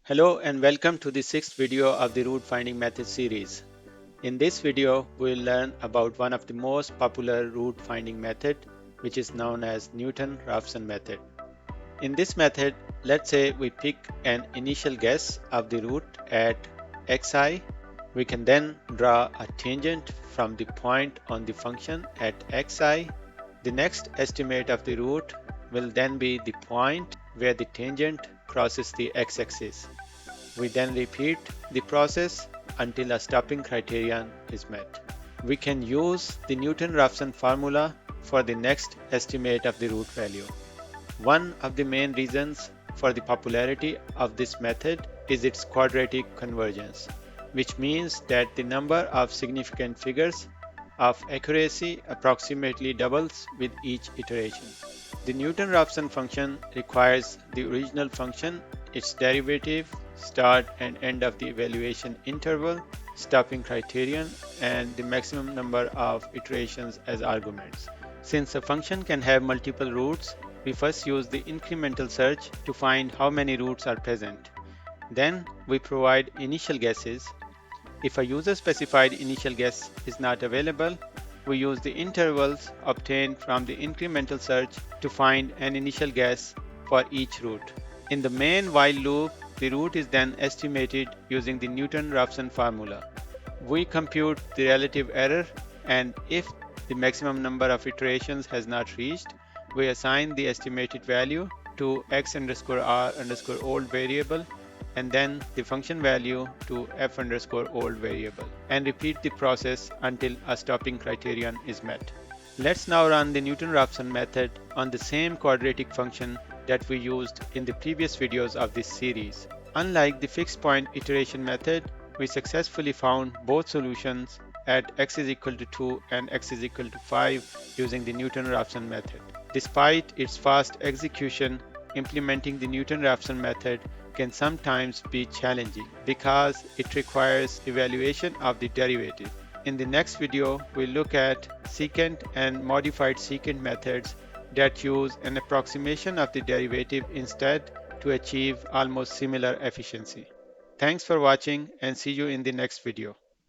Hello and welcome to the sixth video of the root finding method series. In this video, we'll learn about one of the most popular root finding method, which is known as Newton-Raphson method. In this method, let's say we pick an initial guess of the root at xi. We can then draw a tangent from the point on the function at xi. The next estimate of the root will then be the point where the tangent crosses the x-axis. We then repeat the process until a stopping criterion is met. We can use the Newton-Raphson formula for the next estimate of the root value. One of the main reasons for the popularity of this method is its quadratic convergence, which means that the number of significant figures of accuracy approximately doubles with each iteration. The Newton-Raphson function requires the original function, its derivative, start and end of the evaluation interval, stopping criterion, and the maximum number of iterations as arguments. Since a function can have multiple roots, we first use the incremental search to find how many roots are present. Then we provide initial guesses. If a user-specified initial guess is not available, we use the intervals obtained from the incremental search to find an initial guess for each root. In the main while loop, the root is then estimated using the Newton-Raphson formula. We compute the relative error, and if the maximum number of iterations has not reached, we assign the estimated value to x_r_old variable and then the function value to f_old variable and repeat the process until a stopping criterion is met. Let's now run the Newton-Raphson method on the same quadratic function that we used in the previous videos of this series. Unlike the fixed point iteration method, we successfully found both solutions at x is equal to 2 and x is equal to 5 using the Newton-Raphson method. Despite its fast execution, implementing the Newton-Raphson method can sometimes be challenging because it requires evaluation of the derivative. In the next video, we'll look at secant and modified secant methods that use an approximation of the derivative instead to achieve almost similar efficiency. Thanks for watching and see you in the next video.